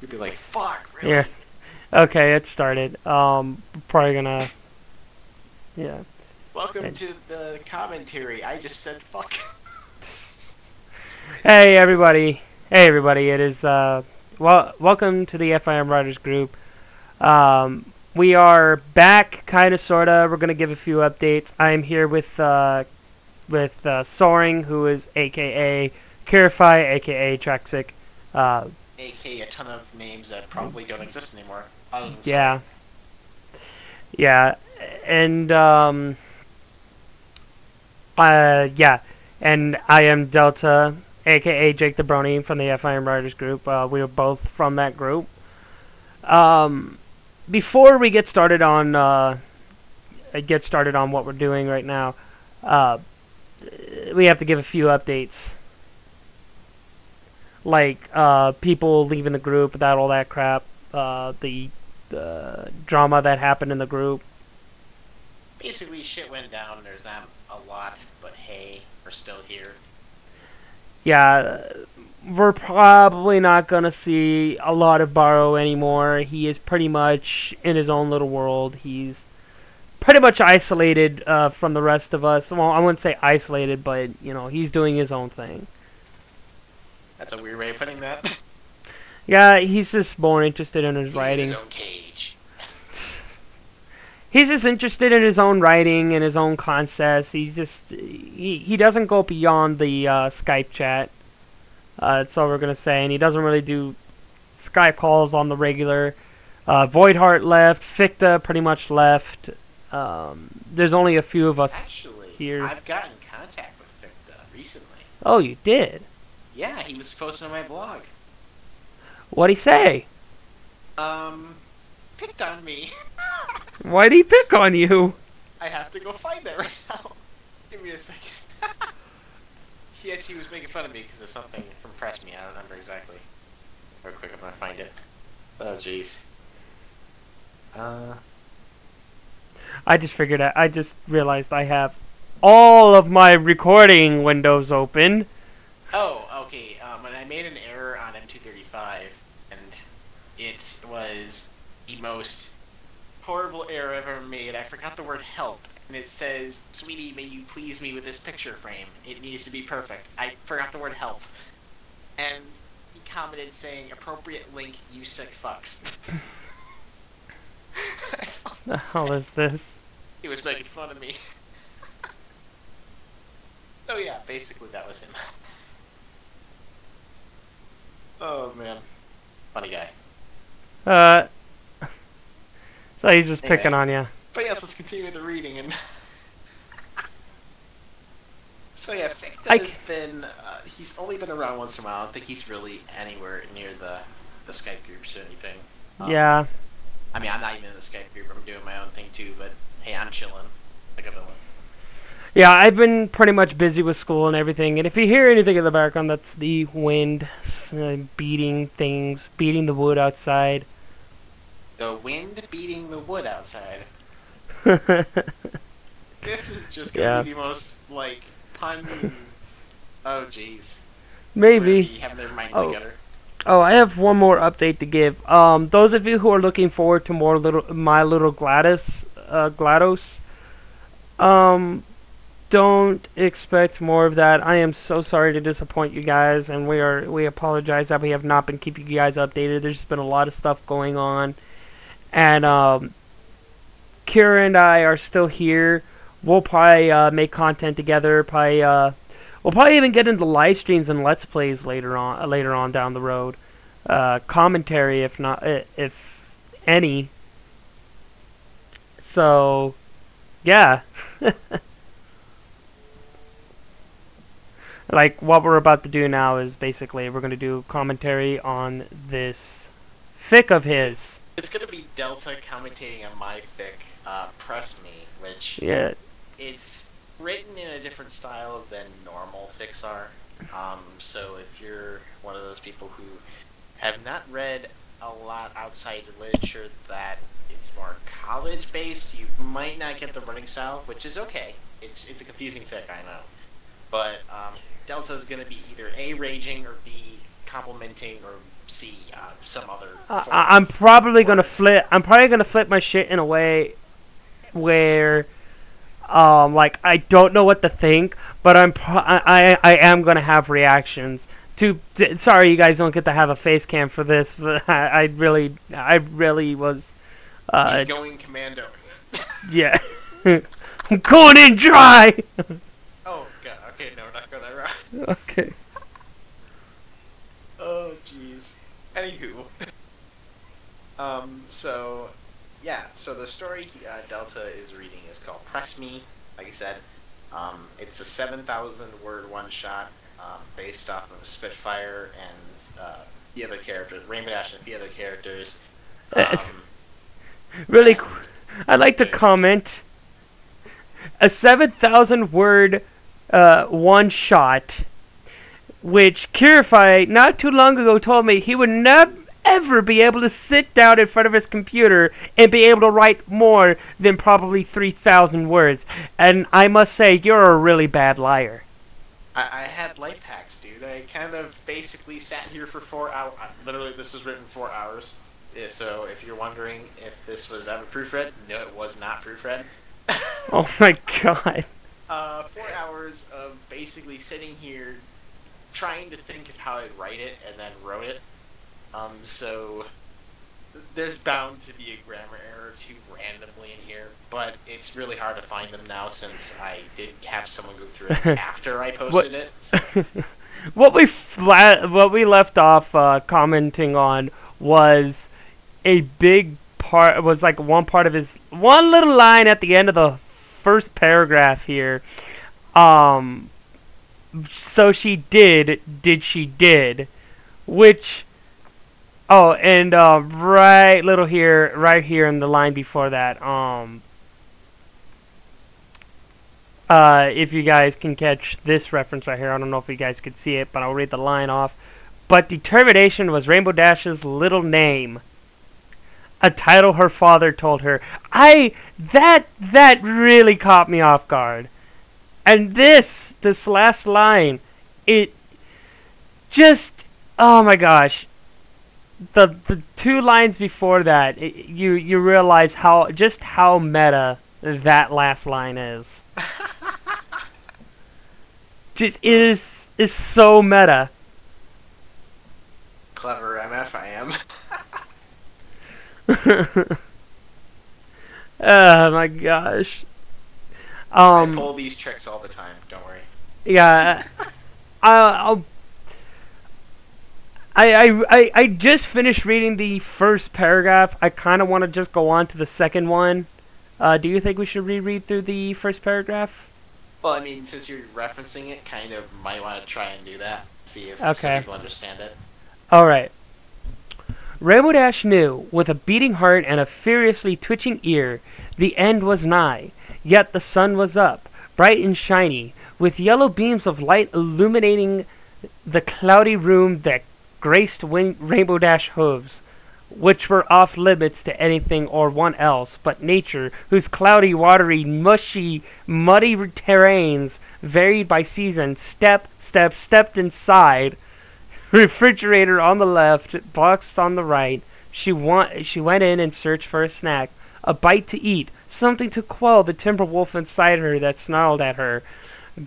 You'd be like, fuck, really? Yeah. Okay, it started. Probably gonna. Yeah. Welcome to the commentary. I just said fuck. Hey everybody. Hey everybody. It is welcome to the FIM Writers Group. We are back, kind of, sorta. We're gonna give a few updates. I'm here with Soaring, who is AKA Curify, AKA Traxic. Uh, AK a ton of names that probably don't exist anymore. Other than yeah, Soaring. yeah, and yeah, and I am Delta, aka Jake the Brony from the FIM Writers Group. We are both from that group. Um, Before we get started on what we're doing right now, uh, we have to give a few updates, like people leaving the group, all that crap, the drama that happened in the group. Basically, shit went down. There's not a lot, but hey, we're still here. Yeah, we're probably not gonna see a lot of Barrow anymore. He is pretty much in his own little world. He's pretty much isolated from the rest of us. Well, I wouldn't say isolated, but he's doing his own thing. That's a weird way of putting that. Yeah, he's just more interested in his He's in writing. his own cage. He's just interested in his own writing and his own concepts. He doesn't go beyond the Skype chat. That's all we're gonna say. And he doesn't really do Skype calls on the regular. Voidheart left. Ficta pretty much left. There's only a few of us Actually, here. I've gotten in contact with Ficta recently. Oh, you did? Yeah, he was posting on my blog. What'd he say? Picked on me. Why'd he pick on you? I have to go find that right now. Give me a second. He actually was making fun of me because of something from Press Me. I don't remember exactly. Real quick, I'm gonna find it. Oh, jeez. I just realized I have all of my recording windows open. Oh, okay. And I made an error on M235, and it was the most horrible error I've ever made. I forgot the word help, and it says, "Sweetie, may you please me with this picture frame? It needs to be perfect." I forgot the word help, and he commented saying, "Appropriate link, you sick fucks." That's all The he hell said. is this? He was making fun of me. Oh yeah, basically that was him. Oh man, funny guy. Uh, so he's just Anyway. picking on you. But yes, let's continue with the reading. And so yeah, Ficta has been. He's only been around once in a while. I don't think he's really anywhere near the Skype groups or anything. Yeah. I mean, I'm not even in the Skype group. I'm doing my own thing too. But hey, I'm chilling like a villain. Yeah, I've been pretty much busy with school and everything, and if you hear anything in the background, that's the wind beating the wood outside. The wind beating the wood outside. This is just gonna be the most like pun. Oh jeez. Maybe. You have their mind together. Oh, I have one more update to give. Those of you who are looking forward to more My Little GLaDOS, don't expect more of that. I am so sorry to disappoint you guys, and we apologize that we have not been keeping you guys updated. There's just been a lot of stuff going on, and Kira and I are still here. We'll probably make content together. We'll probably even get into live streams and let's plays later on down the road. Commentary, if any. So, yeah. Like, what we're about to do now is basically we're going to do commentary on this fic of his. It's going to be Delta commentating on my fic, Press Me, which it's written in a different style than normal fics are. So if you're one of those people who have not read a lot outside literature that is more college-based, you might not get the writing style, which is okay. It's a confusing fic, I know. But Delta's going to be either A, raging, or B, complimenting, or see some other. I'm probably gonna flip. I'm probably gonna flip my shit in a way where, like I don't know what to think, but I am gonna have reactions. Sorry, you guys don't get to have a face cam for this, but I really was. He's going commando. Yeah, I'm going in dry. Oh god. Okay, no, we're not going that route. Okay. Oh jeez. Anywho. So, yeah, so the story Delta is reading is called Press Me. Like I said, it's a 7,000 word one-shot based off of Spitfire and the other characters, Rainbow Dash and a few other characters. Really, I'd like to comment. A 7,000 word one-shot, which Curify not too long ago told me he would never ever be able to sit down in front of his computer and be able to write more than probably 3,000 words. And I must say, you're a really bad liar. I had life hacks, dude. I kind of basically sat here for 4 hours. Literally, this was written 4 hours. Yeah, so if you're wondering if this was ever proofread, no, it was not proofread. Oh my god. 4 hours of basically sitting here trying to think of how I'd write it and then wrote it. So there's bound to be a grammar error or two randomly in here, but it's really hard to find them now since I did have someone go through it after I posted it. So. What we left off commenting on was a big part. Was like one part of his one little line at the end of the first paragraph here. So she did she did, which. Oh, and right here in the line before that, if you guys can catch this reference right here, I don't know if you guys could see it, but I'll read the line off. But determination was Rainbow Dash's little name, a title her father told her. That really caught me off guard. And this last line, it just, oh my gosh. The 2 lines before that, you realize how meta that last line is. Just is so meta. Clever MF I am. Oh my gosh. I pull these tricks all the time. Don't worry. Yeah. I just finished reading the first paragraph. I kind of want to just go on to the second one. Do you think we should reread through the first paragraph? Well, I mean, since you're referencing it, kind of might want to try and do that. See if some people understand it. Alright. Rainbow Dash knew, with a beating heart and a furiously twitching ear, the end was nigh. Yet the sun was up, bright and shiny, with yellow beams of light illuminating the cloudy room that graced Rainbow Dash hooves, which were off limits to anything or one else but nature, whose cloudy, watery, mushy, muddy terrains varied by season. Stepped inside. Refrigerator on the left, box on the right. She went in and searched for a snack, a bite to eat, something to quell the timber wolf inside her that snarled at her,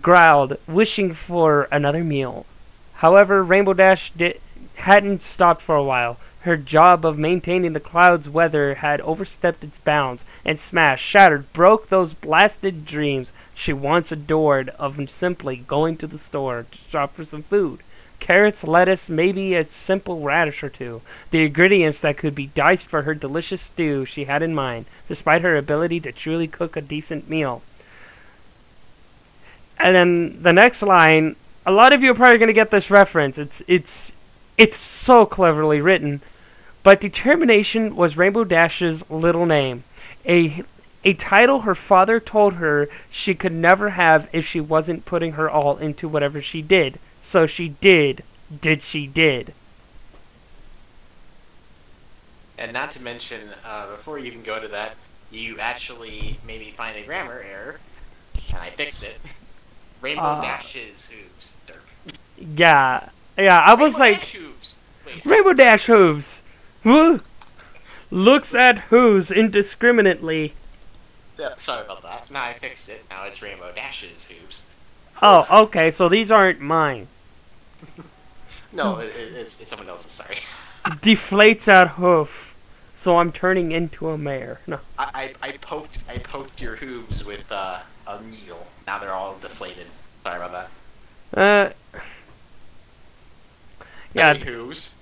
growled, wishing for another meal. However, Rainbow Dash hadn't stopped for a while. Her job of maintaining the clouds' weather had overstepped its bounds, and smashed, shattered, broke those blasted dreams she once adored of simply going to the store to shop for some food. Carrots, lettuce, maybe a simple radish or two. The ingredients that could be diced for her delicious stew she had in mind, despite her ability to truly cook a decent meal. And then the next line, a lot of you are probably going to get this reference. It's so cleverly written. But determination was Rainbow Dash's little name. A title her father told her she could never have if she wasn't putting her all into whatever she did. So she did she did. And not to mention, before you even go to that, you actually maybe find a grammar error, and I fixed it. Rainbow Dash's hooves. Derp. Yeah, I was Rainbow like... Dash hooves. Wait, Rainbow Dash hooves. Looks at hooves indiscriminately. Yeah, sorry about that. Now I fixed it. Now it's Rainbow Dash's hooves. Oh, okay, so these aren't mine. No, it's someone else's, sorry. Deflates at hoof. So I'm turning into a mare. No. I poked your hooves with a needle. Now they're all deflated. Sorry about that. Yeah. Any hooves?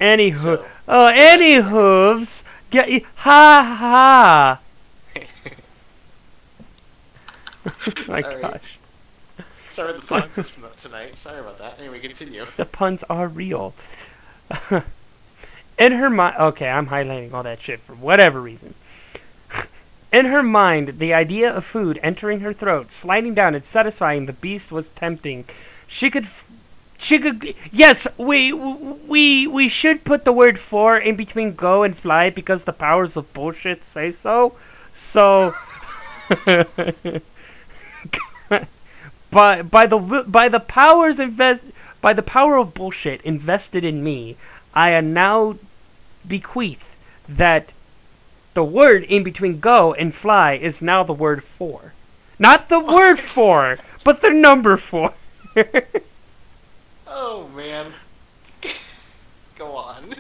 Any hooves. Oh, any hooves. Get you. Ha ha. My gosh. Sorry about the puns tonight. Sorry about that. Anyway, continue. The puns are real. In her mind... Okay, I'm highlighting all that shit for whatever reason. In her mind, the idea of food entering her throat, sliding down and satisfying the beast was tempting. She could... Yes, we should put the word for in between go and fly because the powers of bullshit say so. So... by the power of bullshit invested in me, I now bequeath that the word in between go and fly is now the word for. Not the word for, but the number 4. Oh, man. Go on.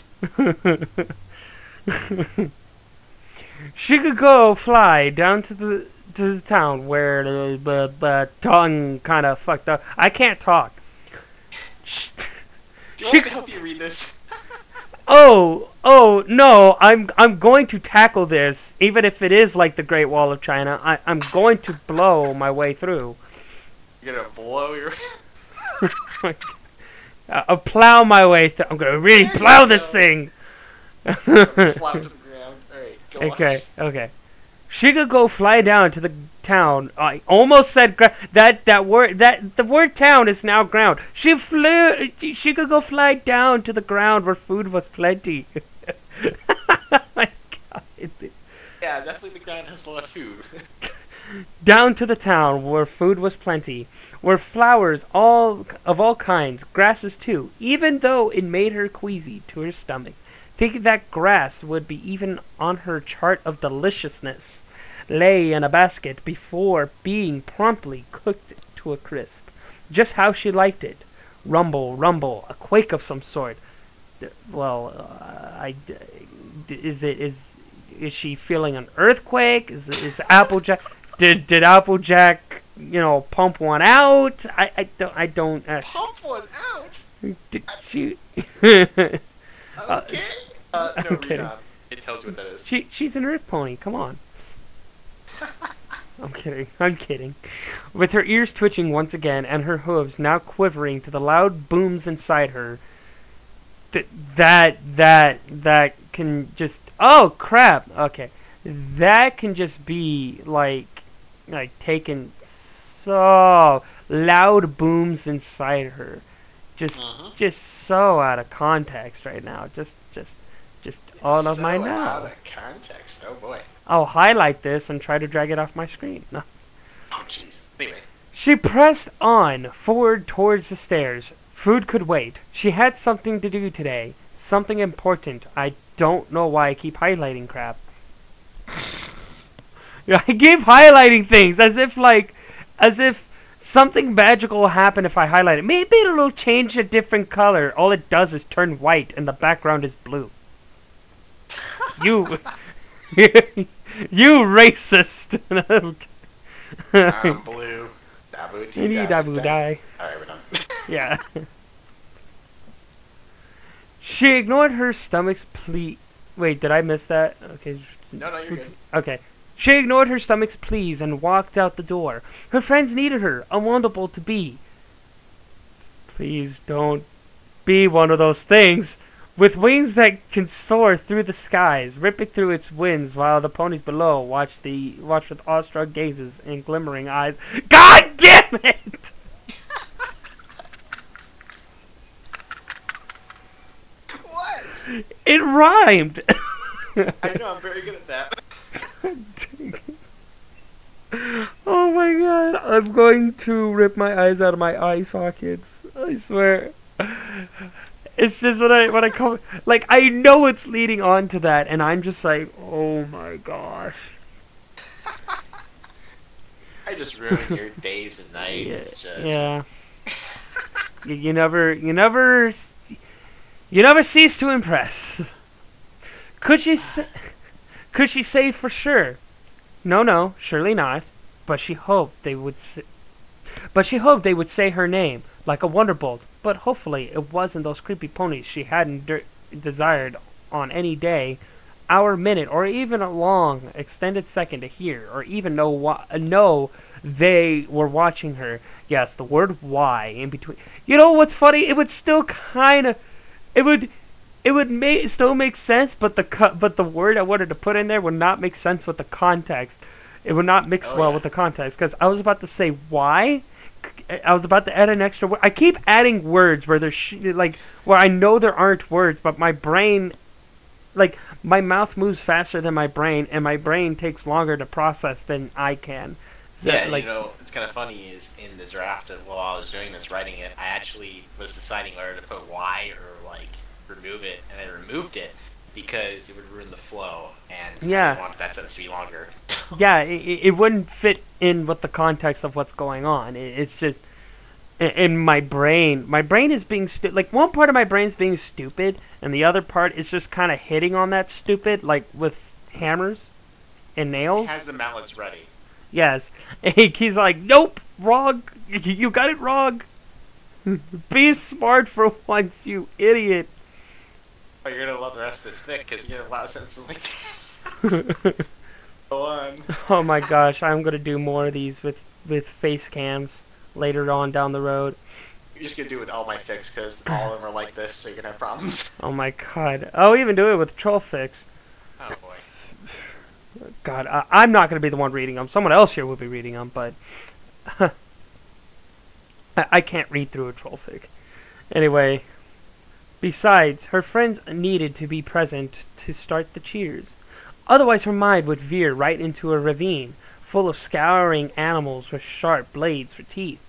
She could go fly down to the town where the tongue kind of fucked up. I can't talk. Do you want me to help you read this? Oh no! I'm going to tackle this, even if it is like the Great Wall of China. I'm going to blow my way through. You're gonna blow your... I'll plow my way through. I'm gonna really plow this thing. Plow to the ground. Alright, go on. Okay. She could go fly down to the town. I almost said the word town is now ground. She could go fly down to the ground where food was plenty. My God. Yeah, definitely the ground has a lot of food. Down to the town where food was plenty, where flowers of all kinds, grasses too, even though it made her queasy to her stomach. Thinking that grass would be even on her chart of deliciousness, lay in a basket before being promptly cooked to a crisp. Just how she liked it. Rumble, rumble, a quake of some sort. Well, is she feeling an earthquake? Is Applejack? Did Applejack, pump one out? I don't. Pump one out? Did she? Okay. No, Okay. it tells you what that is. She's an earth pony. Come on. I'm kidding. With her ears twitching once again and her hooves now quivering to the loud booms inside her, that can just... Oh, crap. Okay. That can just be, like taken so... Loud booms inside her. Just so out of context right now. Just all of my now. Out of context. Oh, boy. I'll highlight this and try to drag it off my screen. No. Oh, jeez. Anyway. She pressed on, forward towards the stairs. Food could wait. She had something to do today. Something important. I don't know why I keep highlighting crap. I keep highlighting things as if something magical will happen if I highlight it. Maybe it'll change a different color. All it does is turn white and the background is blue. You... You racist! I'm blue. Dabu die. Alright, we're done. Yeah. She ignored her stomach's plea. Wait, did I miss that? Okay. No, you're good. Okay. She ignored her stomach's pleas and walked out the door. Her friends needed her, unwantable to be. Please don't be one of those things. With wings that can soar through the skies, ripping through its winds, while the ponies below watch with awestruck gazes and glimmering eyes. God damn it! What? It rhymed. I know, I'm very good at that. Oh my God! I'm going to rip my eyes out of my eye sockets. I swear. It's just when I come, like, I know it's leading on to that, and I'm just like, oh my gosh. I just ruined your days and nights. It's just... Yeah. You never cease to impress. Could she say for sure? No, surely not. But she hoped they would say her name, like a wonderbolt. But hopefully it wasn't those creepy ponies she hadn't desired on any day, hour, minute, or even a long, extended second to hear, or even know they were watching her. Yes, the word "why" in between. You know what's funny? It would still kind of, it would still make sense, but the word I wanted to put in there would not make sense with the context. It would not mix with the context, because I was about to say "why." I was about to add an extra word. I keep adding words where there's where I know there aren't words, but my brain, like, my mouth moves faster than my brain, and my brain takes longer to process than I can. So, yeah, like, you know, it's kind of funny is in the draft of while I was doing this, writing it, I actually was deciding whether to put "why" or like remove it, and I removed it because it would ruin the flow, and I didn't want that sentence to be longer. Yeah, it wouldn't fit in with the context of what's going on. It's just in my brain is being stupid. Like, one part of my brain's being stupid, and the other part is just kind of hitting on that stupid, like with hammers and nails. It has the mallets ready. Yes. He's like, nope, wrong. You got it wrong. Be smart for once, you idiot. Oh, you're going to love the rest of this fic, because you have a lot of sentences like that. Go on. Oh my gosh, I'm going to do more of these with face cams later on down the road. You're just going to do it with all my fics, because all of them are like this, so you're going to have problems. Oh my god. I'll even do it with troll fics. Oh boy. God, I'm not going to be the one reading them. Someone else here will be reading them, but I can't read through a troll fic. Anyway, besides, her friends needed to be present to start the cheers. Otherwise, her mind would veer right into a ravine full of scouring animals with sharp blades for teeth.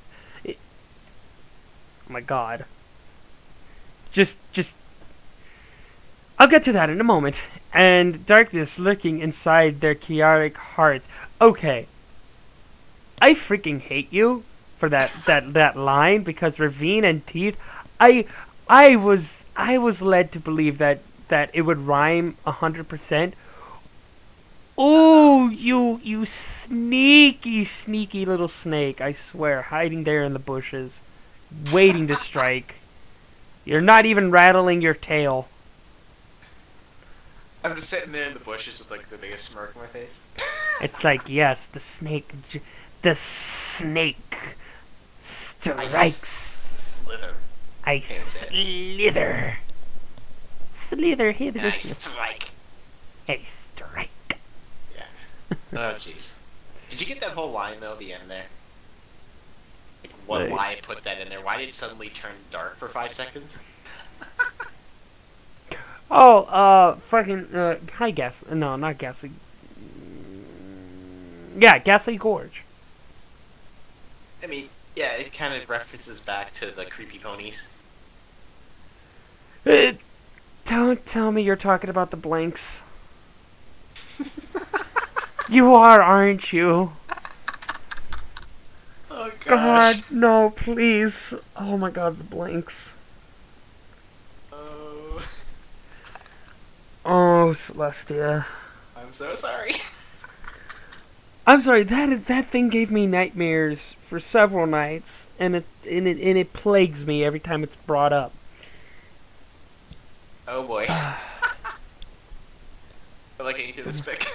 Oh my god. Just... I'll get to that in a moment. And darkness lurking inside their chaotic hearts. Okay. I freaking hate you for that line, because ravine and teeth. I was led to believe that it would rhyme 100%. Oh, you sneaky little snake! I swear, hiding there in the bushes, waiting to strike. You're not even rattling your tail. I'm just sitting there in the bushes with like the biggest smirk on my face. It's like, yes, the snake strikes. I slither. Slither hither. I strike. I strike. Yeah. Oh jeez. Did you get that whole line though? The end there. Like, why I put that in there? Why did it suddenly turn dark for 5 seconds? Oh, fucking, hi, no, not Ghastly. Yeah, Ghastly Gorge. I mean, yeah, it kind of references back to the creepy ponies. Don't tell me you're talking about the blanks. You aren't you? Oh, gosh. God, no, please. Oh my god, the blanks. Oh, Celestia. I'm so sorry. I'm sorry. That thing gave me nightmares for several nights, and it plagues me every time it's brought up. Oh boy. I like how you do this fic.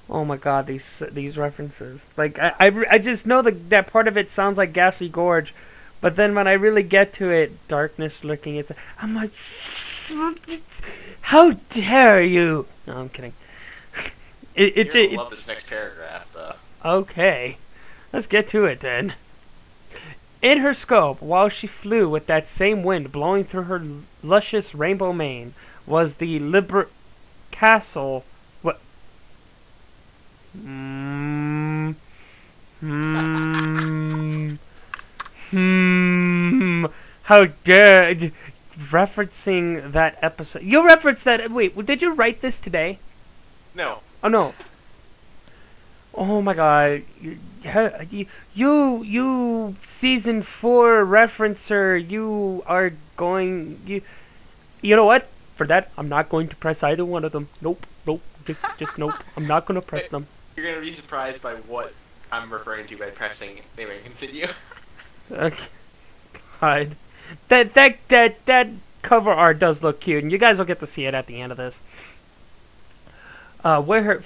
Oh my god, these references. Like I just know that part of it sounds like Ghastly Gorge, but then when I really get to it, darkness lurking, I'm like, how dare you? No, I'm kidding. You're gonna love this next paragraph, though. Okay, let's get to it then. In her scope, while she flew with that same wind blowing through her luscious rainbow mane, was the castle. What? How dare referencing that episode. You referenced that. Wait, did you write this today? No. Oh no. Oh my god. You season 4 referencer, you are going... You know what? For that, I'm not going to press either one of them. Nope. Just nope. I'm not going to press them. You're going to be surprised by what I'm referring to by pressing... Anyway, continue. Okay. God. That cover art does look cute, and you guys will get to see it at the end of this. Where her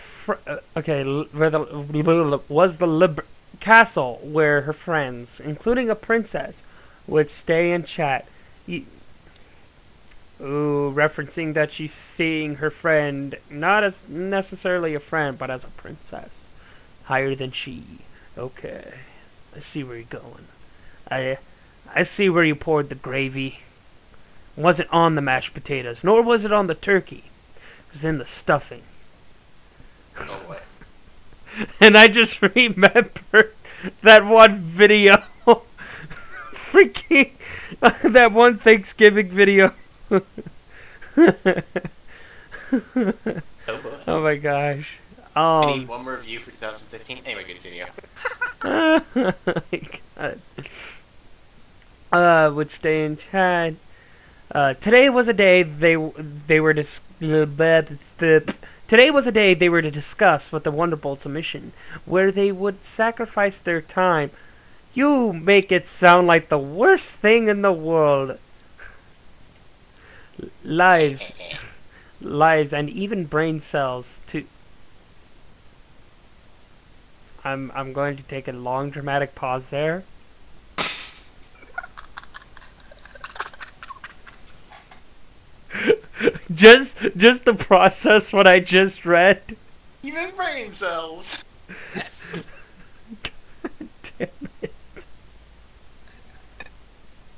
was the castle where her friends, including a princess, would stay and chat. Referencing that she's seeing her friend not as necessarily a friend, but as a princess, higher than she. Okay, I see where you're going. I see where you poured the gravy. It wasn't on the mashed potatoes, nor was it on the turkey. It was in the stuffing. Oh, what? And I just remembered that one video. Freaking... that one Thanksgiving video. Oh, boy. Oh my gosh. I need one more review for 2015. Anyway, continue. Would stay in chat. Today was a day they were Today was a day they were to discuss with the Wonderbolt's mission, where they would sacrifice their time. You make it sound like the worst thing in the world. Lives, and even brain cells to... I'm going to take a long dramatic pause there. just to process what I just read. Even brain cells. Yes. Damn it.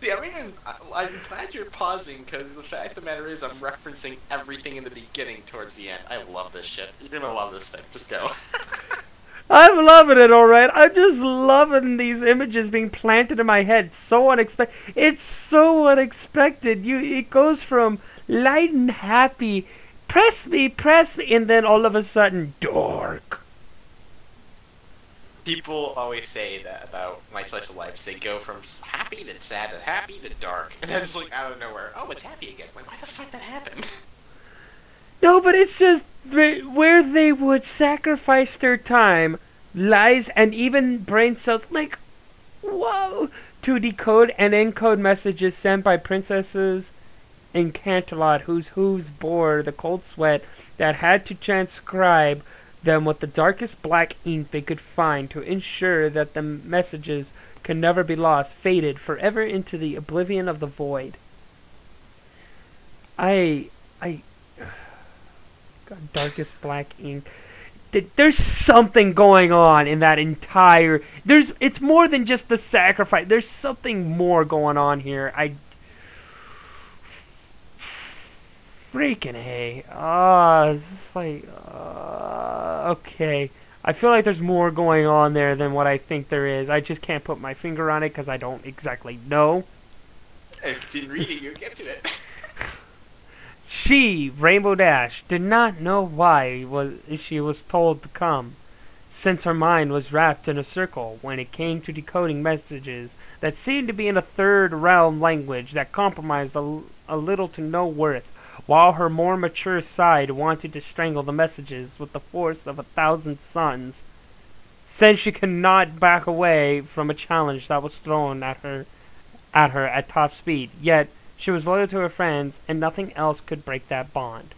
See, I'm glad you're pausing, because the fact of the matter is I'm referencing everything in the beginning towards the end. I love this shit. You're gonna love this thing. Just go. I'm loving it, alright. I'm just loving these images being planted in my head. So unexpected. It's so unexpected. It goes from light and happy, press me, and then all of a sudden, dark. People always say that about my slice of life. They go from happy to sad to happy to dark. And then it's like out of nowhere, oh, it's happy again. Like, why the fuck that happened? No, but it's just where they would sacrifice their time, lives, and even brain cells, like, whoa, to decode and encode messages sent by princesses in Canterlot whose hooves bore the cold sweat that had to transcribe them with the darkest black ink they could find to ensure that the messages could never be lost, faded forever into the oblivion of the void. God, darkest black ink. There's something going on in that entire... It's more than just the sacrifice. There's something more going on here. Freaking hey. It's just like... okay. I feel like there's more going on there than what I think there is. I just can't put my finger on it because I don't exactly know. If you didn't read it, you'll get to it. She, Rainbow Dash, did not know why she was told to come, since her mind was wrapped in a circle when it came to decoding messages that seemed to be in a third realm language that compromised a little to no worth, while her more mature side wanted to strangle the messages with the force of 1,000 suns, since she could not back away from a challenge that was thrown at her at top speed. Yet she was loyal to her friends, and nothing else could break that bond.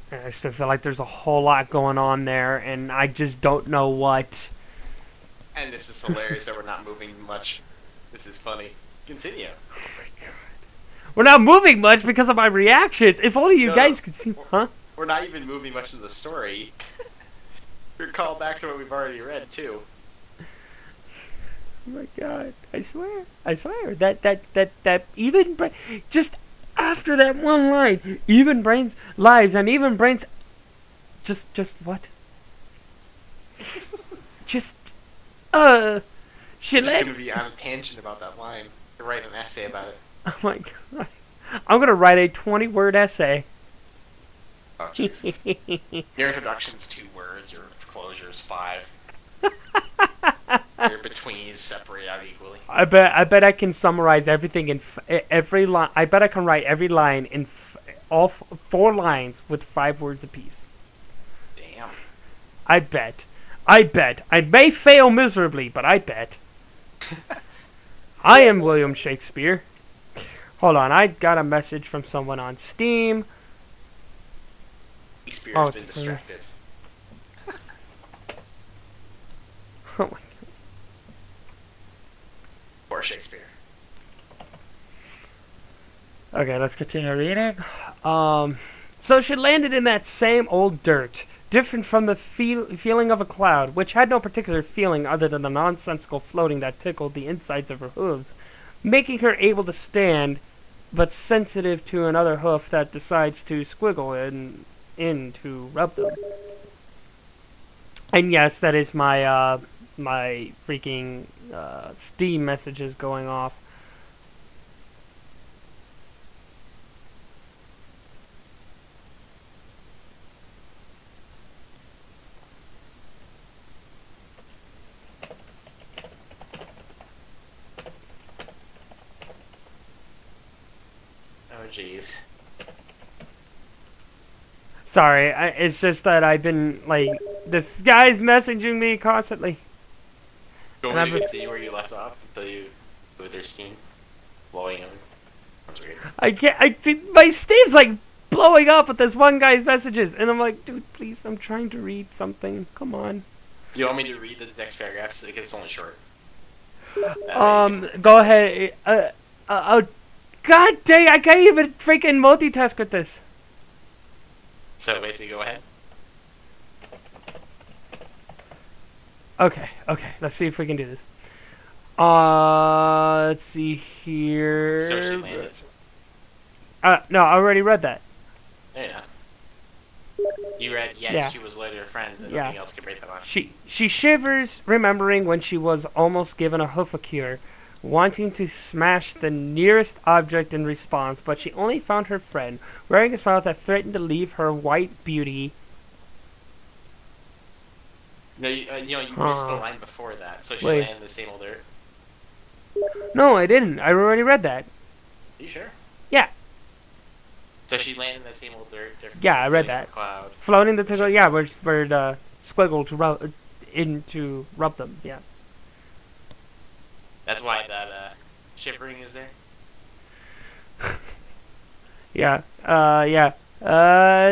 And I still feel like there's a whole lot going on there, and I just don't know what. And this is hilarious that we're not moving much. This is funny. Continue. Oh my god. We're not moving much because of my reactions. If only you guys could see. Huh? We're not even moving much of the story. You're called back to what we've already read, too. Oh my god. I swear. That even just after that one line, even brains lives and even brains just what? just She I'm just going to be on a tangent about that line. To write an essay about it. Oh my god. I'm going to write a 20-word essay. Oh, jeez. Your introduction's 2 words, your closure's 5. Your betweens separate out equally. I bet I can summarize everything in every line. I bet I can write every line in all 4 lines with 5 words apiece. Damn. I bet. I may fail miserably, but I bet. I am William Shakespeare. Hold on, I got a message from someone on Steam. Shakespeare has been distracted. Oh my god. Poor Shakespeare. Okay, let's continue reading. So she landed in that same old dirt, different from the feeling of a cloud, which had no particular feeling other than the nonsensical floating that tickled the insides of her hooves, making her able to stand, but sensitive to another hoof that decides to squiggle in to rub them. And yes, that is my my freaking Steam messages going off. Oh, jeez. Sorry, it's just that I've been, like, this guy's messaging me constantly. Do you want me to continue where you left off until you with their Steam blowing up? That's weird. I can't, my Steam's, like, blowing up with this one guy's messages, and I'm like, dude, please, I'm trying to read something. Come on. Do you want me to read the next paragraphs? Because it's only short. Go ahead. God dang, I can't even freaking multitask with this. So basically, go ahead. Okay, let's see if we can do this. Let's see here. So she landed. No, I already read that. Yeah. You read, yeah. She was led to her friends, and nothing else could break that on. She shivers, remembering when she was almost given a hoof cure, wanting to smash the nearest object in response, but she only found her friend, wearing a smile that threatened to leave her white beauty. No, you missed the line before that, so she landed in the same old dirt. No, I didn't. I already read that. Are you sure? Yeah. So she landed in that same old dirt. Yeah, I read that. Cloud. Floating the tickle, yeah, where the squiggle to rub them, yeah. That's why that shivering is there. Yeah.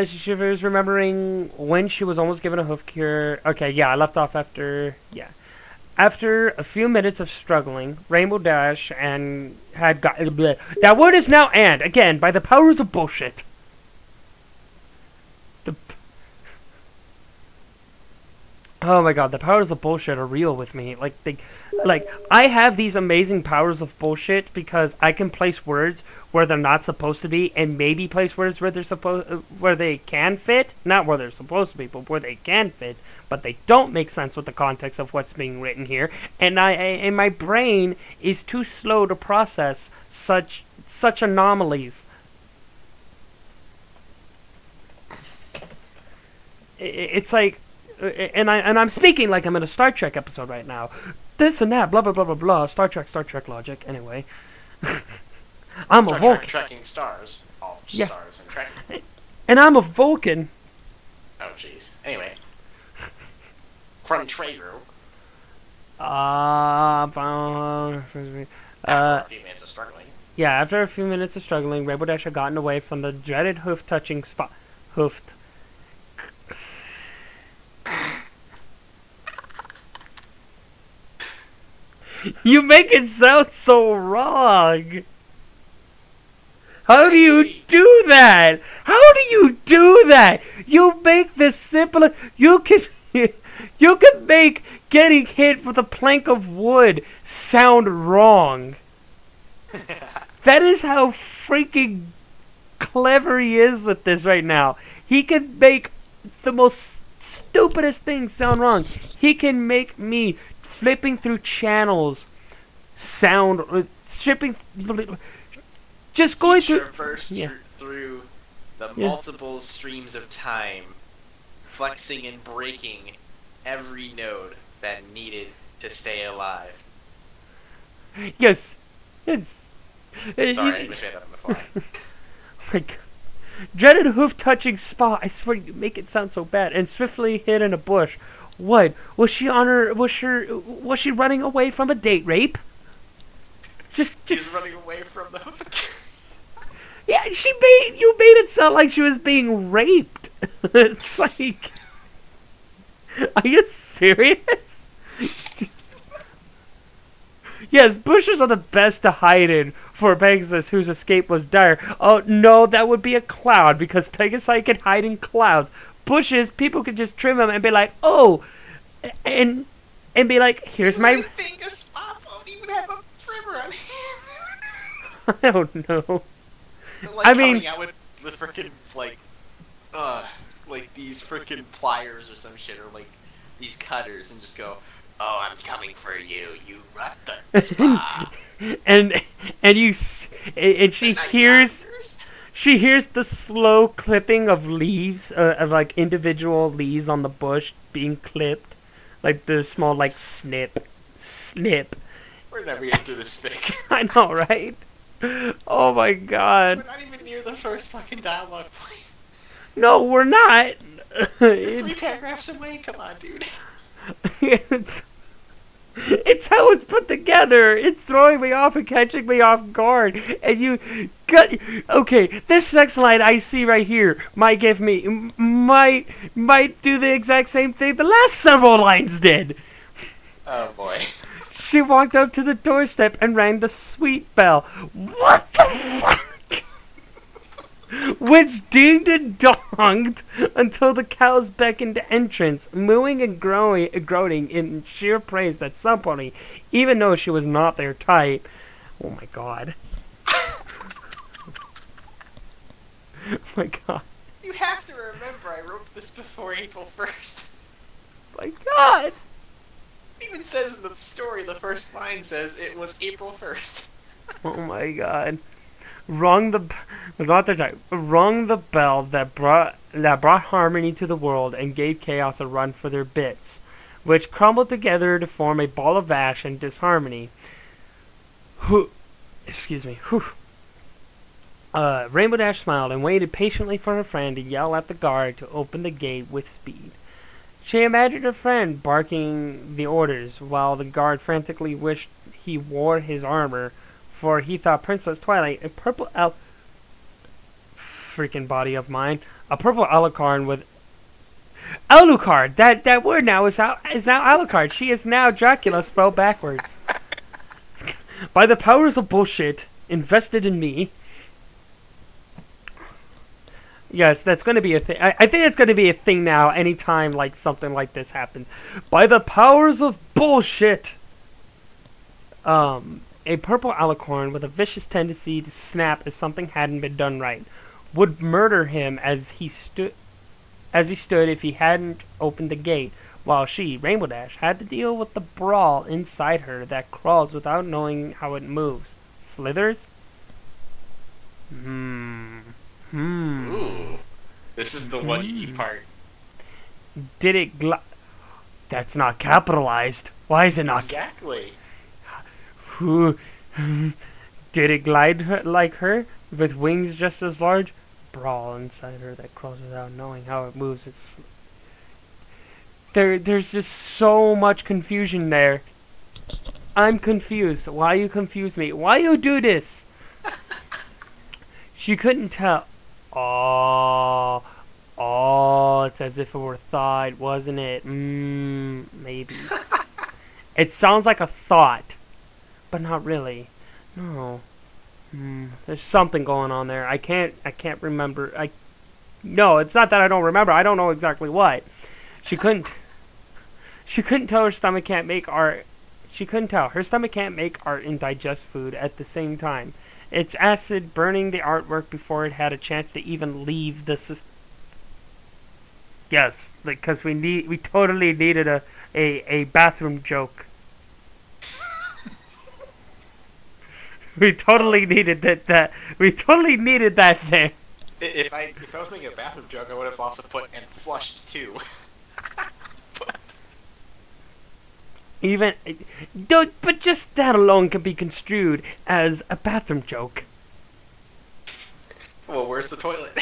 She shivers, remembering when she was almost given a hoof cure. Okay, yeah, I left off after. Yeah. After a few minutes of struggling, Rainbow Dash and had got. That word is now and, again, by the powers of bullshit. Oh my god, the powers of bullshit are real with me. Like I have these amazing powers of bullshit because I can place words where they're not supposed to be, and maybe place words where where they can fit, not where they're supposed to be, but where they can fit, but they don't make sense with the context of what's being written here. And and my brain is too slow to process such anomalies. It's like. And I'm speaking like I'm in a Star Trek episode right now. This and that, blah blah blah blah blah. Star Trek logic. Anyway, I'm a Vulcan. Tracking stars, all stars and tracking. And I'm a Vulcan. Oh jeez. Anyway, from Trager. After a few minutes of struggling. Yeah, after a few minutes of struggling, Rainbow Dash had gotten away from the dreaded hoof-touching spot. Hoofed. You make it sound so wrong. How do you do that? How do you do that? You make this simple. You can make getting hit with a plank of wood sound wrong. That is how freaking clever he is with this right now. He can make the most stupidest things sound wrong. He can make me flipping through channels, shipping, just going through. Traverse through the multiple streams of time, flexing and breaking every node that needed to stay alive. Yes, it's. Sorry, I misread that on the fly. Like, dreaded hoof-touching spot. I swear you make it sound so bad. And swiftly hid in a bush. What was she on her? Was she running away from a date rape? Just running away from the. Yeah, you made it sound like she was being raped. It's like, are you serious? Yes, bushes are the best to hide in for Pegasus, whose escape was dire. Oh, no, that would be a cloud, because Pegasus can hide in clouds. Bushes, people could just trim them and be like, oh, and be like, here's my... I think a spot won't even have a trimmer on hand. I don't know. Like, I mean... coming out with the frickin', like these frickin' pliers or some shit, or, like, these cutters, and just go... Oh, I'm coming for you, you rough the spa. and she hears the slow clipping of leaves, of like individual leaves on the bush being clipped, like the small like snip. We're never getting through this fic. I know, right? Oh my god. We're not even near the first fucking dialogue point. No, we're not. 3 paragraphs away. Come on, dude. It's how it's put together. It's throwing me off and catching me off guard. And you got okay. This sex line I see right here might do the exact same thing the last several lines did. Oh boy. She walked up to the doorstep and rang the sweet bell. What the fuck? Which dinged and donged until the cows beckoned to entrance, mooing and groaning in sheer praise that somebody, even though she was not their type. Oh my god. Oh my god. You have to remember I wrote this before April 1st. My god. It even says in the story, the first line says it was April 1st. Oh my god. Rung the bell that brought harmony to the world and gave chaos a run for their bits, which crumbled together to form a ball of ash and disharmony. Rainbow Dash smiled and waited patiently for her friend to yell at the guard to open the gate with speed. She imagined her friend barking the orders, while the guard frantically wished he wore his armor, for he thought Princess Twilight, a purple freaking body of mine, a purple Alucard with Alucard. That word now is now Alucard. She is now Dracula spelled backwards. By the powers of bullshit invested in me. Yes, that's going to be a thing. I think it's going to be a thing now. Anytime like something like this happens, by the powers of bullshit. A purple alicorn with a vicious tendency to snap if something hadn't been done right would murder him as he stood if he hadn't opened the gate, while she, Rainbow Dash, had to deal with the brawl inside her that crawls without knowing how it moves. Slithers? Ooh. This is the 1E part. Did it That's not capitalized. Why is it not? Exactly. Did it glide like her, with wings just as large? Brawl inside her that crawls without knowing how it moves. There's just so much confusion there. I'm confused. Why you confuse me? Why you do this? She couldn't tell. Oh, it's as if it were thought, wasn't it? Maybe. It sounds like a thought. But not really. No. There's something going on there. I can't remember. No, it's not that I don't remember. I don't know exactly what. She couldn't tell her stomach can't make art. She couldn't tell. Her stomach can't make art and digest food at the same time. It's acid burning the artwork before it had a chance to even leave the system. Yes, because we totally needed a bathroom joke We totally needed that. We totally needed that thing. If I was making a bathroom joke, I would have also put and flushed too. Even, but just that alone can be construed as a bathroom joke. Well, where's the toilet?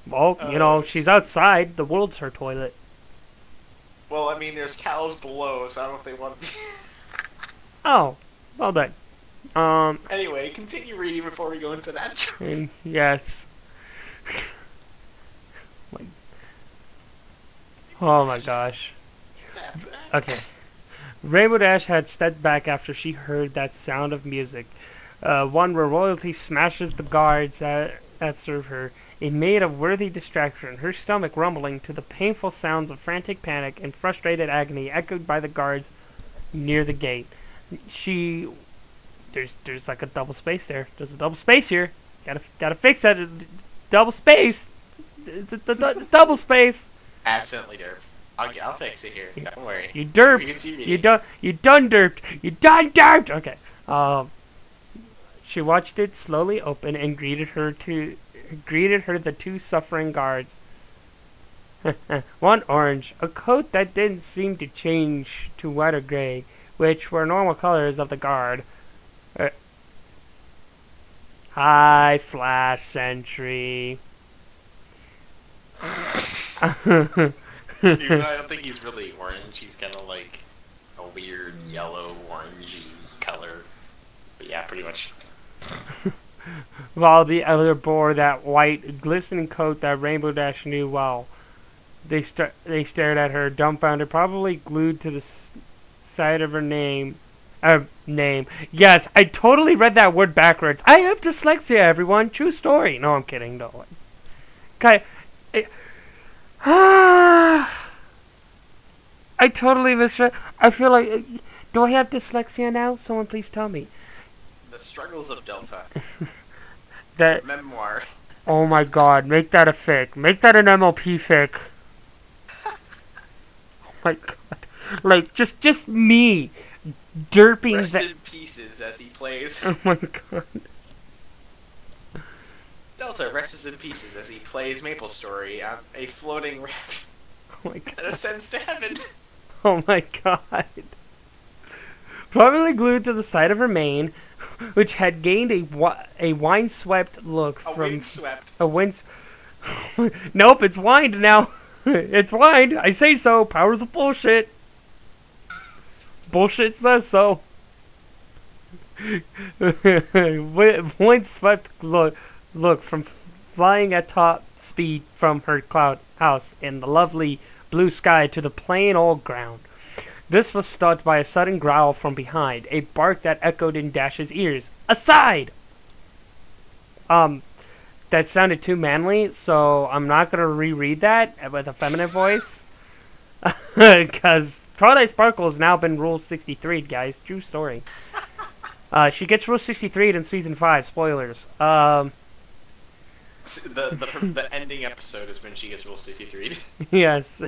Well, you know, she's outside. The world's her toilet. Well, I mean, there's cows below, so I don't know if they want to be... Oh, well done. Anyway, continue reading before we go into that. Yes. Oh my gosh. Okay. Rainbow Dash had stepped back after she heard that sound of music. One where royalty smashes the guards that serve her. It made a worthy distraction, her stomach rumbling to the painful sounds of frantic panic and frustrated agony echoed by the guards near the gate. There's like a double space there. There's a double space here. Gotta fix that. It's double space. It's a double space. Absolutely, derp. I'll fix it here. Don't worry. You derped. You done derped. You done derped. Okay. She watched it slowly open and greeted her the two suffering guards. One orange, a coat that didn't seem to change to white or gray, which were normal colors of the guard. Hi, Flash Sentry. Even though I don't think he's really orange, he's kind of like a weird yellow orangey color. But yeah, pretty much. While the other bore that white, glistening coat that Rainbow Dash knew well. They stared at her, dumbfounded, probably glued to the side of her name. Yes, I totally read that word backwards. I have dyslexia, everyone. True story. No, I'm kidding. No. Okay. I totally misread. I feel like... do I have dyslexia now? Someone please tell me. The Struggles of Delta. That memoir. Oh my god, make that a fic. Make that an MLP fic. Oh my god. Like, just me derping Rest in pieces as he plays. Oh my god. Delta rests in pieces as he plays Maple Story on a floating raft. Oh my god. That ascends to heaven. Oh my god. Probably glued to the side of her mane, which had gained a wine-swept look from... A wind... Nope, it's wined now. It's wined. I say so. Powers of bullshit. Bullshit says so. Wind-swept look from flying at top speed from her cloud house in the lovely blue sky to the plain old ground. This was stopped by a sudden growl from behind, a bark that echoed in Dash's ears. Aside! That sounded too manly, so I'm not going to reread that with a feminine voice. Because Twilight Sparkle has now been Rule 63, guys. True story. She gets Rule 63 in Season 5. Spoilers. The ending episode is when she gets Rule 63. Yes.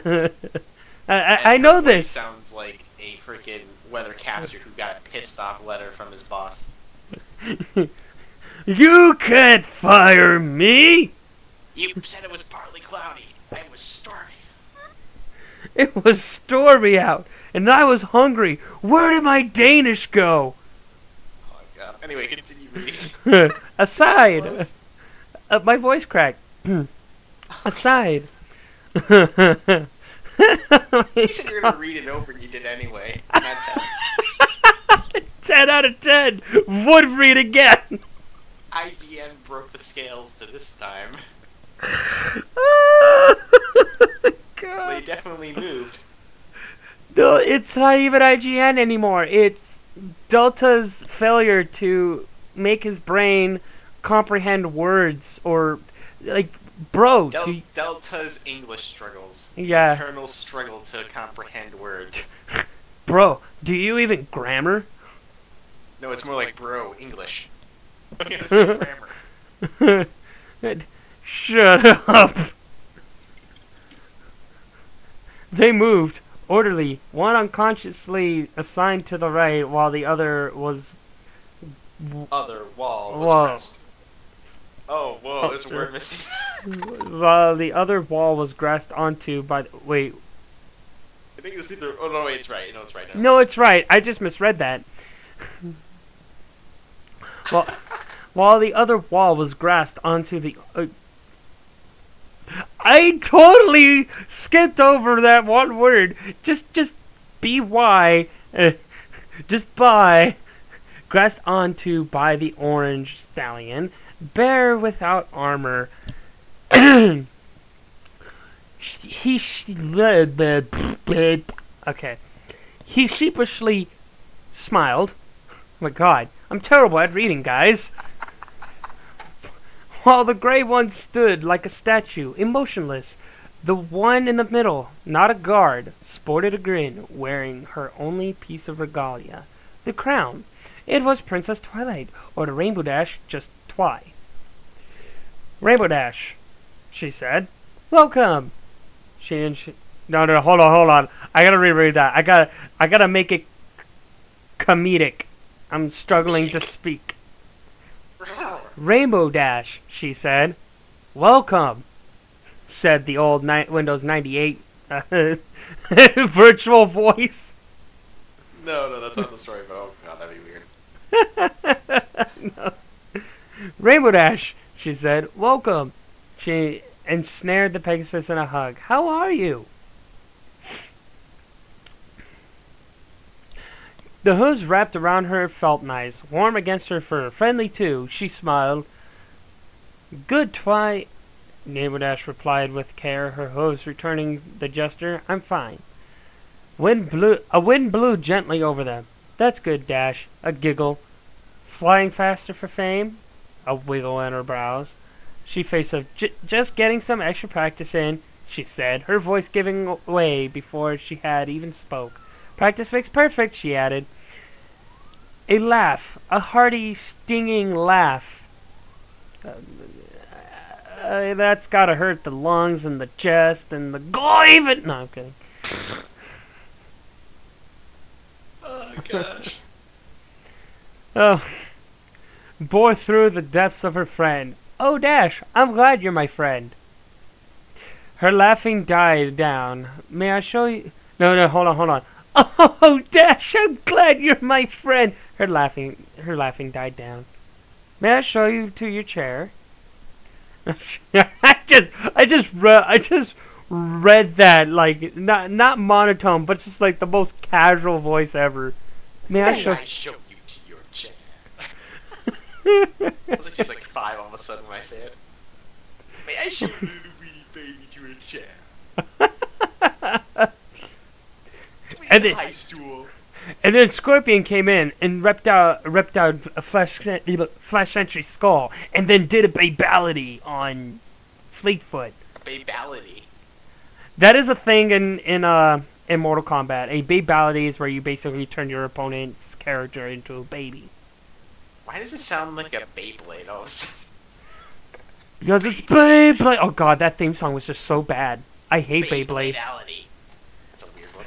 I know this. Sounds like a freaking weathercaster who got a pissed off letter from his boss. You can't fire me! You said it was partly cloudy. It was stormy. It was stormy out, and I was hungry. Where did my Danish go? Oh my god. Anyway, continue reading. Aside. My voice cracked. Aside. You said you were going to read it over and you did anyway. 10 out of 10. Would read again. IGN broke the scales to this time. God. They definitely moved. No, it's not even IGN anymore. It's Delta's failure to make his brain comprehend words or, like, bro. Delta's English struggles. Yeah. Internal struggle to comprehend words. Bro, do you even grammar? No, it's more like bro, English. I'm gonna say grammar. Shut up. They moved. Orderly, one unconsciously assigned to the right, while the other was... Other wall was pressed. Oh, whoa, there's a word missing. While the other wall was grasped onto by... Wait. I think it's either... Oh, no, wait, it's right. No, it's right now. No, it's right. I just misread that. While the other wall was grasped onto the... I totally skipped over that one word. Just B-Y. Just by. Grasped onto by the orange stallion. Bear without armor. Okay. He sheepishly smiled. Oh my god. I'm terrible at reading, guys. While the gray one stood like a statue, emotionless. The one in the middle, not a guard, sported a grin, wearing her only piece of regalia, the crown. It was Princess Twilight, or the Rainbow Dash, just Twi. Rainbow Dash, she said. Welcome. No, hold on. I gotta reread that. I gotta make it comedic. I'm struggling to speak. Rainbow Dash, she said. Welcome, said the old Windows 98 virtual voice. No, that's not the story, but oh god, that'd be weird. No. Rainbow Dash, she said. Welcome. She ensnared the Pegasus in a hug. How are you? The hooves wrapped around her felt nice, warm against her fur, friendly too. She smiled. Good, Twi, Rainbow Dash replied with care, her hooves returning the gesture. I'm fine. A wind blew gently over them. That's good, Dash. A giggle. Flying faster for fame? A wiggle in her brows. She faced up. Just getting some extra practice in, she said, her voice giving way before she had even spoke. Practice makes perfect, she added. A laugh. A hearty, stinging laugh. That's gotta hurt the lungs and the chest and the even. No, I'm kidding. Oh, gosh. Oh. Bore through the depths of her friend. Oh, Dash, I'm glad you're my friend. Her laughing died down. May I show you... No, hold on. Oh, Dash, I'm glad you're my friend. Her laughing died down. May I show you to your chair? I just read that like not monotone, but just like the most casual voice ever. May I show you to your chair? It's like she's like 5 all of a sudden when I say it. May I show you little wee baby to a chair? And then, high stool. And then Scorpion came in and ripped out a Flash Sentry skull, and then did a babality on Fleetfoot. Babality. That is a thing in Mortal Kombat. A babality is where you basically turn your opponent's character into a baby. Why does it sound like a Beyblade? Because it's Beyblade. Oh god, that theme song was just so bad. I hate Beyblade. That's a weird one.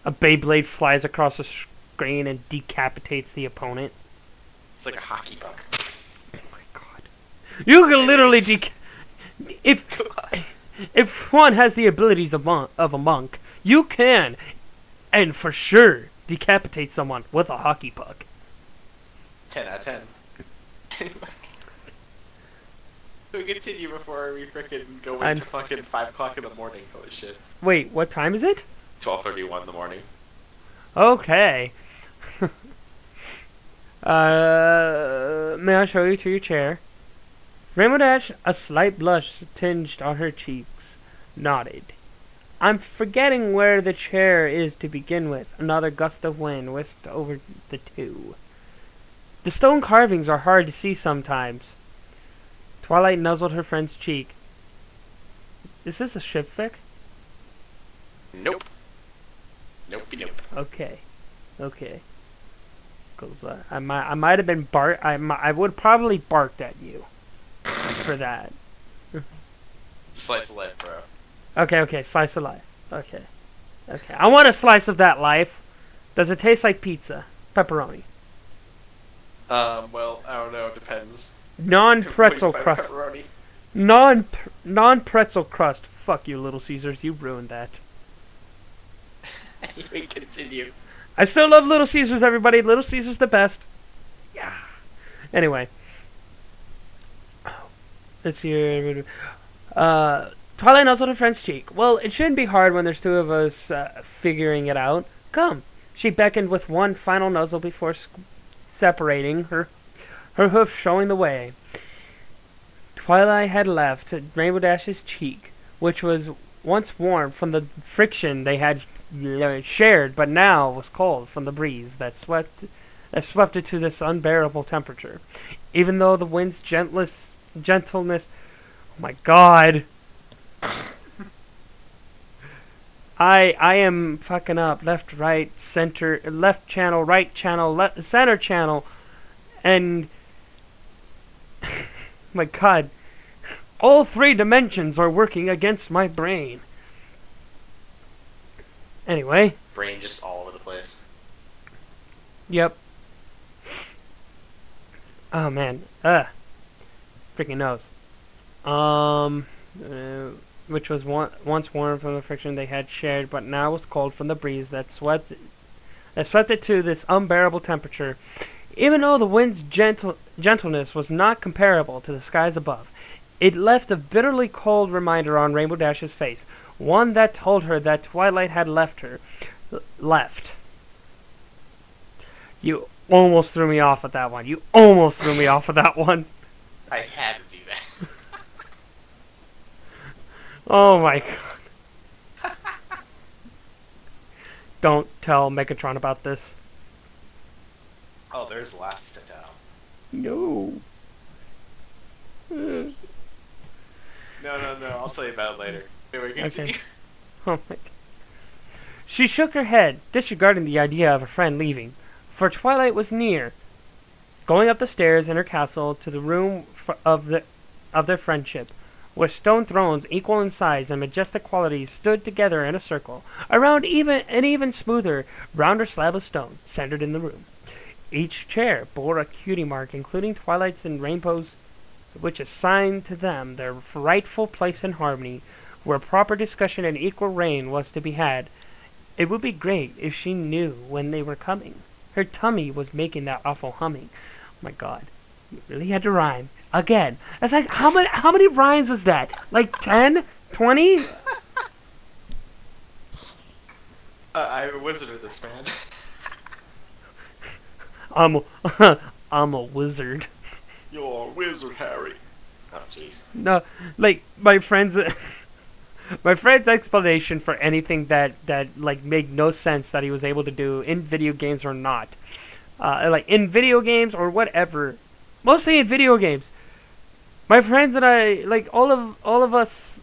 A Beyblade flies across the screen and decapitates the opponent. It's like a hockey puck. Oh my god. You can literally if one has the abilities of a monk, you can, and for sure, decapitate someone with a hockey puck. 10 out of 10. We'll continue before we frickin' go into fucking 5 o'clock in the morning. Holy shit. Wait, what time is it? 12:31 in the morning. Okay. May I show you to your chair? Rainbow Dash, a slight blush tinged on her cheeks, nodded. I'm forgetting where the chair is to begin with. Another gust of wind whisked over the two. The stone carvings are hard to see sometimes. Twilight nuzzled her friend's cheek. Is this a ship fic? Nope. Nope. Okay. Because I might have been I would probably barked at you for that. Slice of life, bro. Okay. Slice of life. Okay. Okay, I want a slice of that life. Does it taste like pizza? Pepperoni. Well, I don't know. It depends. Non-pretzel crust. Pepperoni. Non-pretzel crust. Fuck you, Little Caesars. You ruined that. Anyway, continue. I still love Little Caesars, everybody. Little Caesars the best. Yeah. Anyway. Let's see. Twilight nuzzled her friend's cheek. Well, it shouldn't be hard when there's two of us figuring it out. Come. She beckoned with one final nuzzle before separating, her hoof showing the way. Twilight had left Rainbow Dash's cheek, which was once warm from the friction they had shared, but now was cold from the breeze that swept it to this unbearable temperature. Even though the wind's gentleness... Oh my god! I am fucking up. Left, right, center, left channel, right channel, center channel, and... my god. All three dimensions are working against my brain. Anyway. Brain just all over the place. Yep. Oh man. Freaking nose. Which was once warm from the friction they had shared, but now was cold from the breeze that swept it to this unbearable temperature. Even though the wind's gentleness was not comparable to the skies above, it left a bitterly cold reminder on Rainbow Dash's face, one that told her that Twilight had left. You almost threw me off with that one. You almost threw me off with that one. I had to do that. Oh my god. Don't tell Megatron about this. Oh, there's lots to tell. No. No, I'll tell you about it later. Anyway, continue. Okay. Oh my god. She shook her head, disregarding the idea of her friend leaving, for Twilight was near, going up the stairs in her castle to the room of their friendship, where stone thrones equal in size and majestic qualities stood together in a circle, around an even smoother, rounder slab of stone, centered in the room. Each chair bore a cutie mark, including Twilight's and Rainbow's, which assigned to them their rightful place in harmony, where proper discussion and equal reign was to be had. It would be great if she knew when they were coming. Her tummy was making that awful humming. Oh my god. You really had to rhyme. Again. It's like, how many rhymes was that? Like 10? 20? I'm a wizard of this, man. I'm a wizard. You're a wizard, Harry. Oh, jeez. No, like, my friend's explanation for anything that like made no sense that he was able to do in video games or not, like in video games or whatever, mostly in video games. My friends and I, like all of us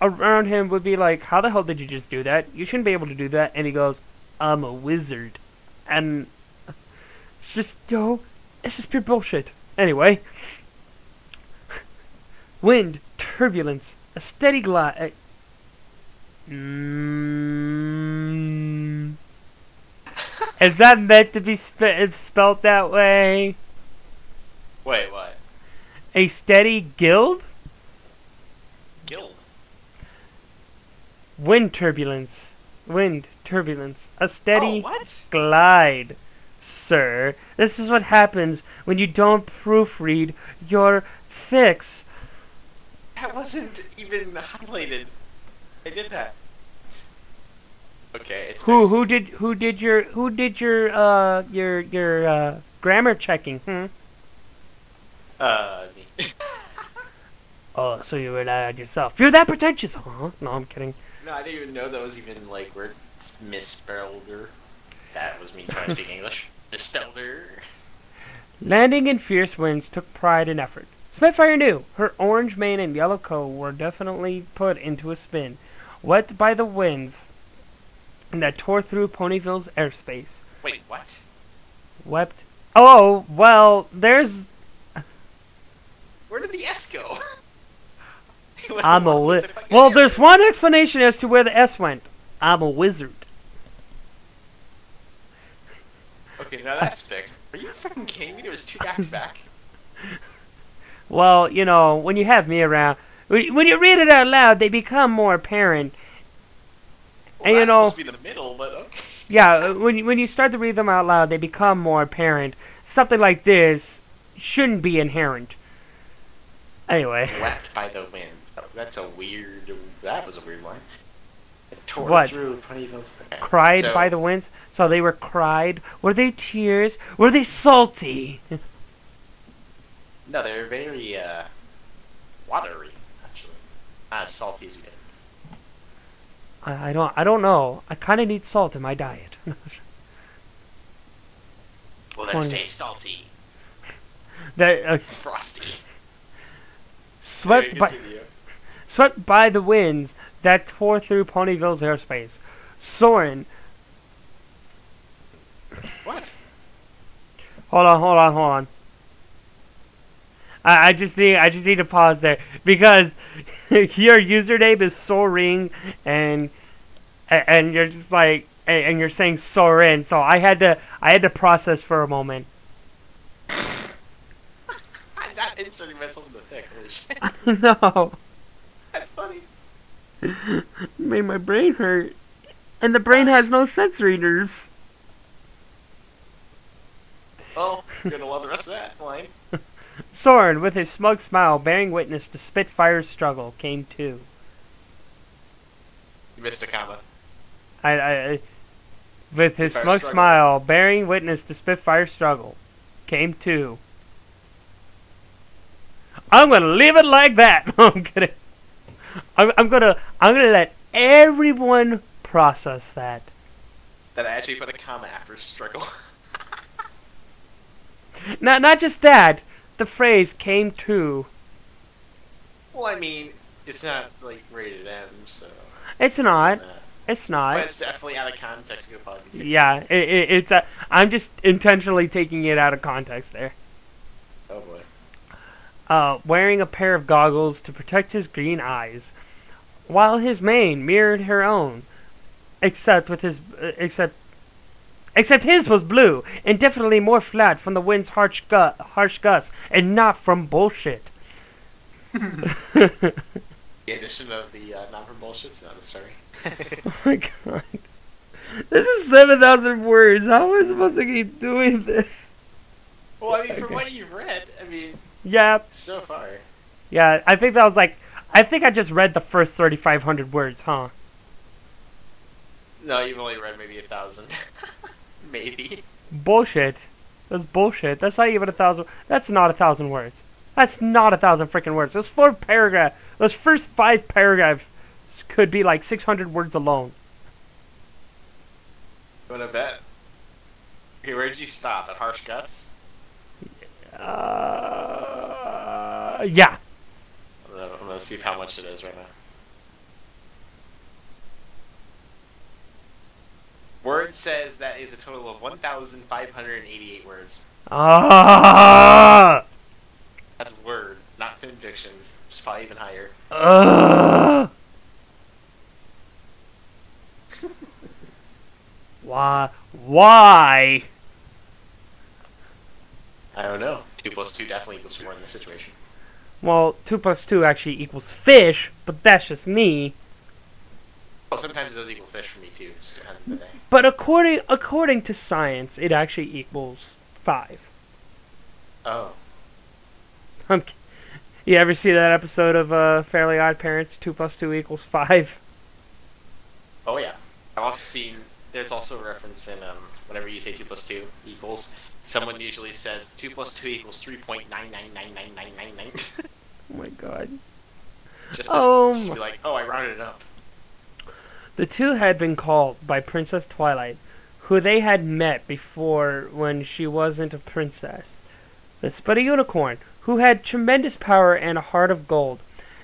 around him would be like, "How the hell did you just do that? You shouldn't be able to do that." And he goes, "I'm a wizard," and it's just it's just pure bullshit. Anyway, wind, turbulence, a steady glide. Is that meant to be spelled that way? Wait, what? A steady guild? Guild? Wind turbulence. Wind turbulence. A steady glide, sir. This is what happens when you don't proofread your fics. That wasn't even highlighted. I did that. Okay, it's who did your grammar checking? Me. Oh, so you relied on yourself. You're that pretentious, huh? No, I'm kidding. No, I didn't even know that was even like where it's misspelled or. That was me trying to speak English. Misspelled her. Landing in fierce winds took pride and effort. Spitfire knew her orange mane and yellow coat were definitely put into a spin, wet by the winds that tore through Ponyville's airspace. Wait, what? Wept. Oh, well, there's... Where did the S go? Well, there's one explanation as to where the S went. I'm a wizard. Okay, now that's fixed. Are you fucking kidding me? There was 2 back-to-back? Well, you know, when you have me around, when you read it out loud, they become more apparent. Well, and you know, supposed to be the middle, but okay. Yeah, when you start to read them out loud, they become more apparent. Something like this shouldn't be inherent. Anyway. Wept by the winds. That's a weird... That was a weird one. It tore what? through Ponyville's... Okay. Cried by the winds? So they were cried? Were they tears? Were they salty? No, they were very, watery, actually. Not as salty as you think. I don't know. I kind of need salt in my diet. Well, then stay salty. Frosty. Swept by the winds that tore through Ponyville's airspace, Soaring. What? Hold on. I just need to pause there because your username is Soaring and you're just like and you're saying Soaring, so I had to process for a moment. I'm not inserting myself in the thick. Holy shit. No. That's funny. Made my brain hurt, and the brain has no sensory nerves. Well, you're gonna love the rest of that line. Soaring, with his smug smile, bearing witness to Spitfire's struggle, came to. You missed a comma. With his smug smile, bearing witness to Spitfire's struggle, came to. I'm gonna leave it like that. I'm gonna let everyone process that. That I actually put a comma after struggle. Not just that. The phrase came to. Well, I mean, it's not like rated M, so. It's not. It's not. But it's definitely out of context. It could probably be taken. Yeah, it's. I'm just intentionally taking it out of context there. Oh boy. Wearing a pair of goggles to protect his green eyes, while his mane mirrored her own, except his was blue and definitely more flat from the wind's harsh gusts and not from bullshit. The addition of the not from bullshit's not a story. Oh my god. This is 7,000 words. How am I supposed to keep doing this? Well, I mean, from what you've read, I mean... Yeah. So far. Yeah, I think that was like... I think I just read the first 3,500 words, huh? No, you've only read maybe 1,000. Maybe. Bullshit. That's bullshit. That's not even 1,000... That's not 1,000 words. That's not 1,000 freaking words. Those 4 paragraphs... Those first 5 paragraphs could be like 600 words alone. You wanna bet? Okay, where did you stop? At Harsh Guts? Yeah. I'm gonna see how much it is right now. Word says that is a total of 1,588 words. That's word, not fan fictions. It's probably even higher. Why? I don't know. 2 plus 2 definitely equals 4 in this situation. Well, 2 plus 2 actually equals fish, but that's just me. Well, sometimes it does equal fish for me too. Just depends on the day. But according to science, it actually equals 5. Oh. You ever see that episode of Fairly Odd Parents? 2 plus 2 equals 5. Oh yeah. I've also seen. There's also a reference in whenever you say 2 plus 2 equals. Someone usually says 2 plus 2 equals 3.9999999. Oh my god. Just to be like, oh, I rounded it up. The two had been called by Princess Twilight, who they had met before when she wasn't a princess. But a unicorn, who had tremendous power and a heart of gold.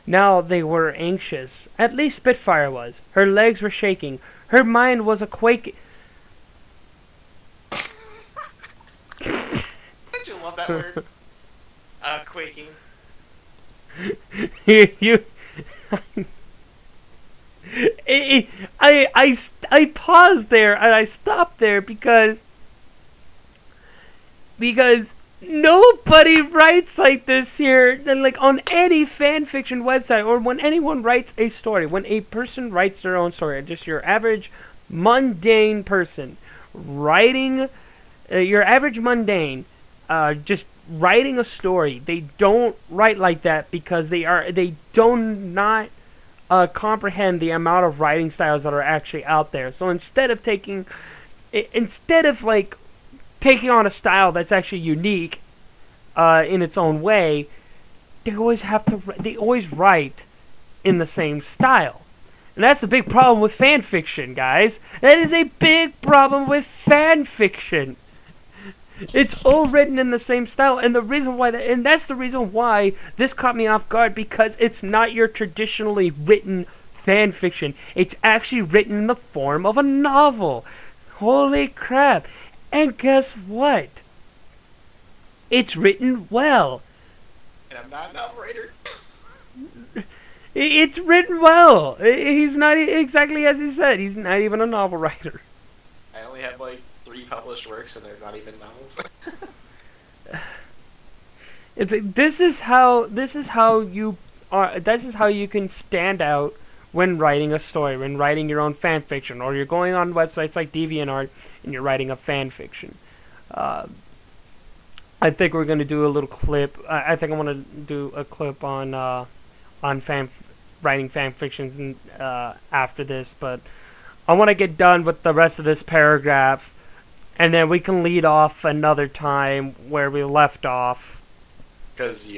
Now they were anxious. At least Spitfire was. Her legs were shaking. Her mind was quaking. Did you love that word? Quaking. I paused there and I stopped there because nobody writes like this here, like on any fan fiction website, or when anyone writes a story, when a person writes their own story, just your average mundane person writing, your average mundane, just writing a story. They don't write like that because they do not comprehend the amount of writing styles that are actually out there. So instead of like taking on a style that's actually unique in its own way, they always write in the same style. And that's the big problem with fan fiction, guys. That is a big problem with fan fiction. It's all written in the same style, and that's the reason why this caught me off guard, because it's not your traditionally written fan fiction. It's actually written in the form of a novel. Holy crap. And guess what? It's written well. And I'm not a novel writer. It's written well. He's not exactly as he said. He's not even a novel writer. I only have like 3 published works, and they're not even novels. This is how you can stand out when writing a story, when writing your own fan fiction, or you're going on websites like DeviantArt and you're writing a fan fiction. I think we're going to do a little clip. I think I want to do a clip on writing fan fictions after this, but I want to get done with the rest of this paragraph, and then we can lead off another time where we left off. Because,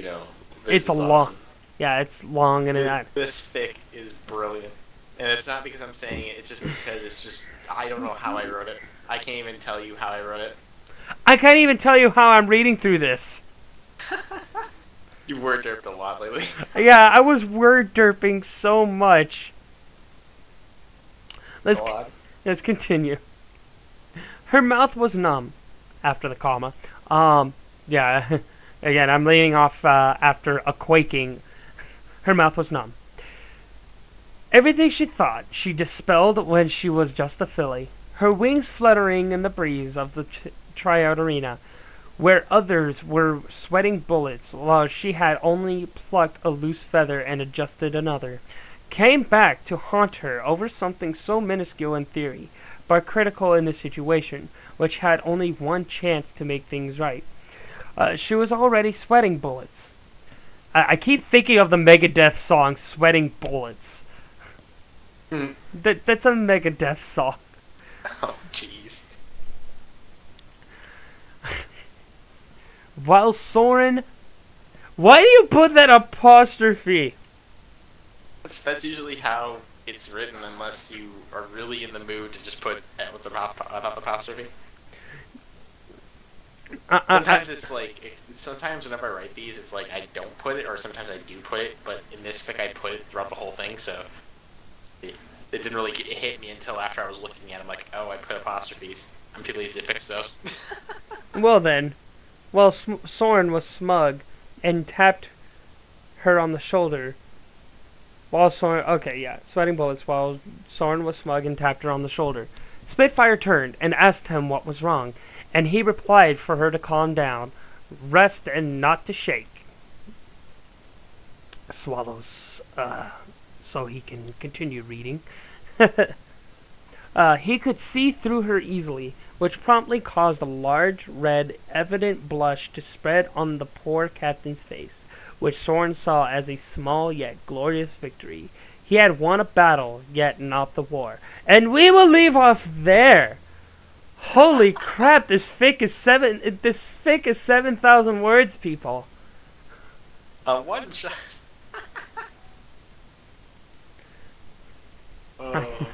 it's a long... Awesome. Yeah, it's long, and this fic is brilliant. And it's not because I'm saying it, it's just because I don't know how I wrote it. I can't even tell you how I wrote it. I can't even tell you how I'm reading through this. You word derped a lot lately. Yeah, I was word derping so much. Let's continue. Her mouth was numb after the comma. Yeah, again, I'm leading off after a quaking. Her mouth was numb. Everything she thought she dispelled when she was just a filly, her wings fluttering in the breeze of the tryout arena, where others were sweating bullets while she had only plucked a loose feather and adjusted another, came back to haunt her over something so minuscule in theory, but critical in the situation, which had only one chance to make things right. She was already sweating bullets. I keep thinking of the Megadeth song, Sweating Bullets. That's a Megadeth song. Oh, jeez. While Soaring... Why do you put that apostrophe? That's usually how it's written, unless you are really in the mood to just put with the apostrophe. Sometimes it's like, sometimes whenever I write these, it's like I don't put it, or sometimes I do put it, but in this fic I put it throughout the whole thing, so it didn't really hit me until after I was looking at it. I'm like, oh, I put apostrophes. I'm too lazy to fix those. Well then, Soaring was smug and tapped her on the shoulder. Sweating bullets while Soaring was smug and tapped her on the shoulder. Spitfire turned and asked him what was wrong, and he replied for her to calm down, rest, and not to shake. Swallows, so he can continue reading. He could see through her easily, which promptly caused a large, red, evident blush to spread on the poor captain's face, which Soaring saw as a small yet glorious victory. He had won a battle, yet not the war. And we will leave off there. Holy crap, this fic is 7,000 words, people. One shot. Oh.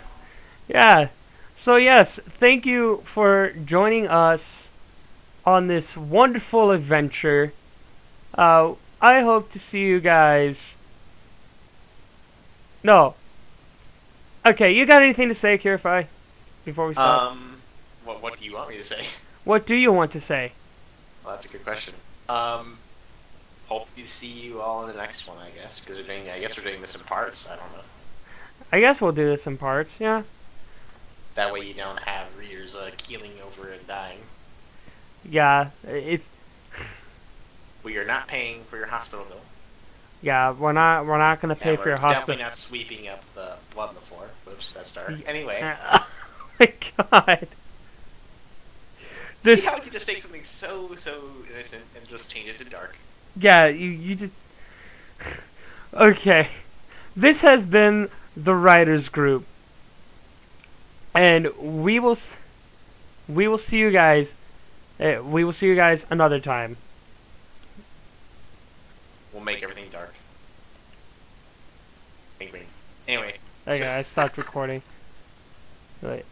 Yeah. So yes, thank you for joining us on this wonderful adventure. I hope to see you guys. No. Okay, you got anything to say, Kirify, before we start? What do you want me to say? What do you want to say? Well, that's a good question. Hope to see you all in the next one, I guess, because we're doing this in parts. I don't know. I guess we'll do this in parts, yeah. That way you don't have readers keeling over and dying. Yeah, Well, you're not paying for your hospital bill. Yeah, we're not gonna pay for your hospital. Definitely not sweeping up the blood on the floor. Oops, that's dark. Anyway. Oh my god. See how you can just take something so innocent and just change it to dark. Yeah, you just. Okay, this has been the Writers Group, and we will see you guys. We will see you guys another time. We'll make everything dark. Anyway. Okay, I stopped recording. Wait.